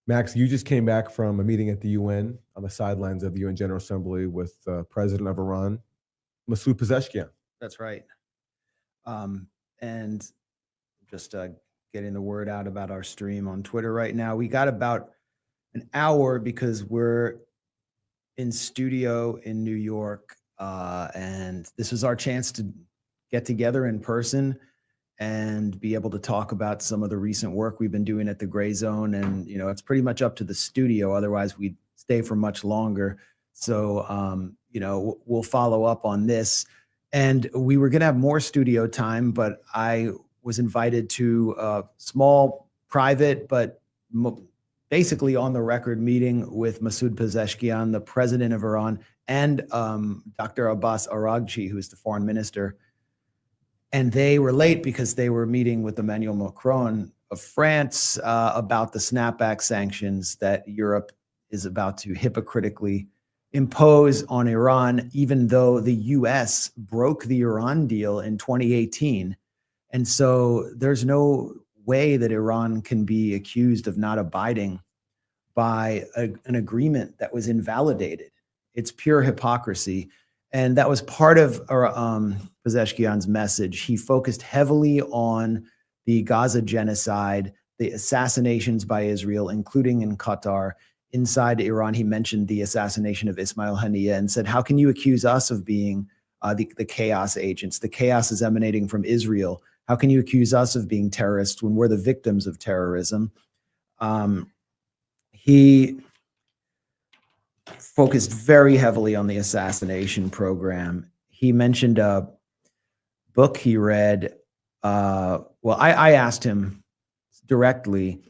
Max, you just came back from a meeting at the UN on the sidelines of the UN General Assembly with President of Iran, Masoud Pezeshkian. That's right. And just getting the word out about our stream on Twitter right now. We got about an hour because we're in studio in New York, and this was our chance to get together in person and be able to talk about some of the recent work we've been doing at the Grayzone. And, you know, it's pretty much up to the studio. Otherwise, we'd stay for much longer. So, you know, we'll follow up on this. And we were going to have more studio time, but I was invited to a small, private, but basically on the record meeting with Masoud Pezeshkian, the president of Iran, and Dr. Abbas Araghchi, who's the foreign minister. And they were late because they were meeting with Emmanuel Macron of France about the snapback sanctions that Europe is about to hypocritically impose on Iran, even though the US broke the Iran deal in 2018. And so there's no way that Iran can be accused of not abiding by an agreement that was invalidated. It's pure hypocrisy. And that was part of Pezeshkian's message. He focused heavily on the Gaza genocide, the assassinations by Israel, including in Qatar. Inside Iran, he mentioned the assassination of Ismail Haniyeh and said, how can you accuse us of being the chaos agents? The chaos is emanating from Israel. How can you accuse us of being terrorists when we're the victims of terrorism? He focused very heavily on the assassination program. He mentioned a book he read. I asked him directly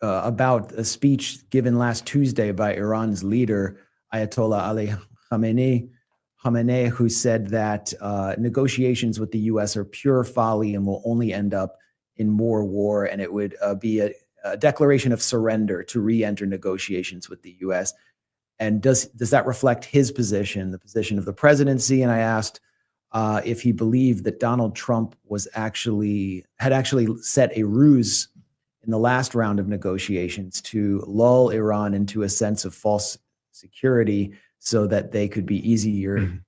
about a speech given last Tuesday by Iran's leader, Ayatollah Ali Khamenei, who said that negotiations with the U.S. are pure folly and will only end up in more war, and it would be a declaration of surrender to re-enter negotiations with the U.S. And does that reflect his position, the position of the presidency? And I asked if he believed that Donald Trump had actually set a ruse in the last round of negotiations to lull Iran into a sense of false security so that they could be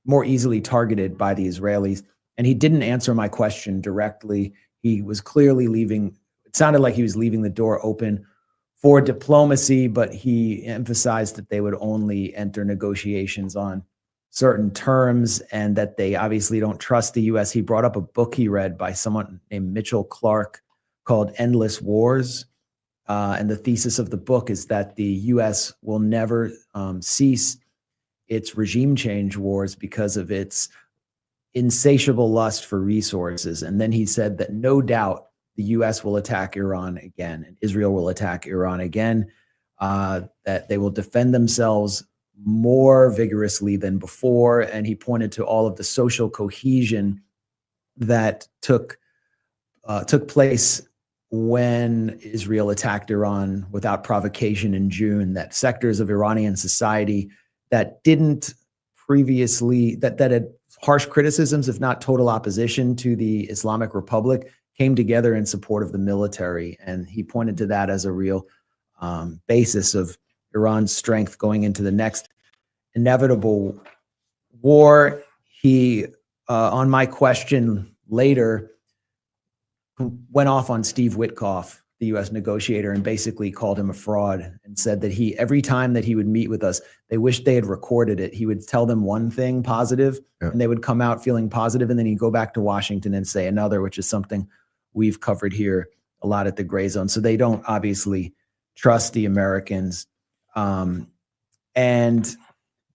more easily targeted by the Israelis. And he didn't answer my question directly. He was clearly it sounded like he was leaving the door open for diplomacy, but he emphasized that they would only enter negotiations on certain terms and that they obviously don't trust the U.S. He brought up a book he read by someone named Mitchell Clark called Endless Wars. And the thesis of the book is that the U.S. will never cease its regime change wars because of its insatiable lust for resources. And then he said that no doubt the U.S. will attack Iran again, and Israel will attack Iran again, that they will defend themselves more vigorously than before. And he pointed to all of the social cohesion that took place when Israel attacked Iran without provocation in June, that sectors of Iranian society that didn't previously, that had harsh criticisms, if not total opposition to the Islamic Republic, came together in support of the military. And he pointed to that as a real basis of Iran's strength going into the next inevitable war. He, on my question later, went off on Steve Witkoff, the U.S. negotiator, and basically called him a fraud and said that every time that he would meet with us, they wished they had recorded it. He would tell them one thing positive, and they would come out feeling positive, and then he'd go back to Washington and say another, which is something we've covered here a lot at the Grayzone. So they don't obviously trust the Americans. And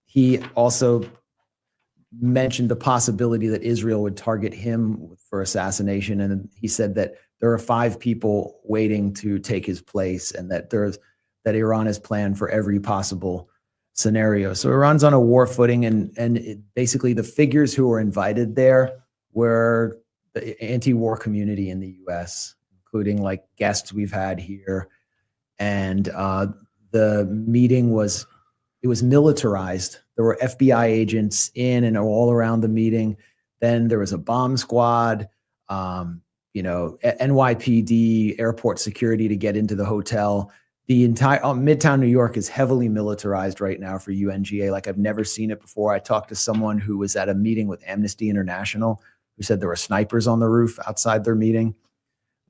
he also mentioned the possibility that Israel would target him for assassination. And he said that there are 5 people waiting to take his place, and that Iran has planned for every possible scenario. So Iran's on a war footing, and basically the figures who were invited there were the anti-war community in the U.S., including like guests we've had here. And the meeting was militarized. There were FBI agents in and all around the meeting. Then there was a bomb squad, NYPD, airport security to get into the hotel. The entire Midtown New York is heavily militarized right now for UNGA. Like I've never seen it before. I talked to someone who was at a meeting with Amnesty International who said there were snipers on the roof outside their meeting.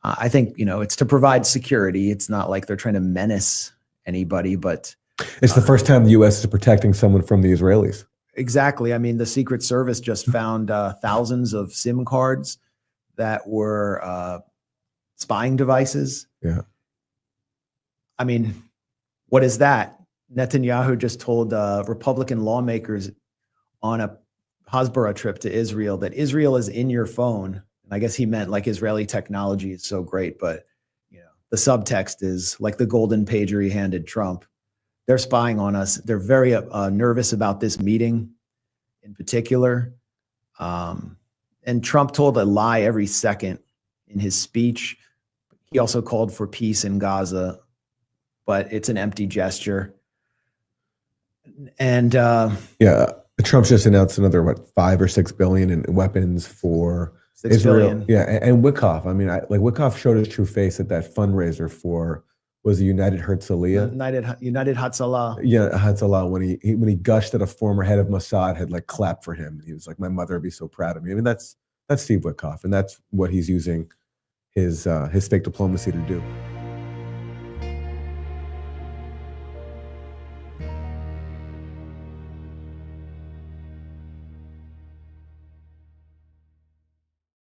I think, it's to provide security. It's not like they're trying to menace anybody, but it's the first time the U.S. is protecting someone from the Israelis. Exactly. I mean, the Secret Service just found thousands of SIM cards that were spying devices. Yeah. I mean, what is that? Netanyahu just told Republican lawmakers on a Hasbara trip to Israel that Israel is in your phone. And I guess he meant like Israeli technology is so great, but the subtext is like the golden pager he handed Trump. They're spying on us. They're very nervous about this meeting in particular. And Trump told a lie every second in his speech. He also called for peace in Gaza, but it's an empty gesture. And Trump's just announced another, 5 or 6 billion in weapons for 6 Israel. billion. Yeah, and Wickoff. I mean, Wickoff showed his true face at that fundraiser for, was it United Herzliya? United Hatzalah. Yeah, Hatzalah, when he gushed that a former head of Mossad had clapped for him. He was like, my mother would be so proud of me. I mean, that's Steve Wickoff, and that's what he's using his fake diplomacy to do.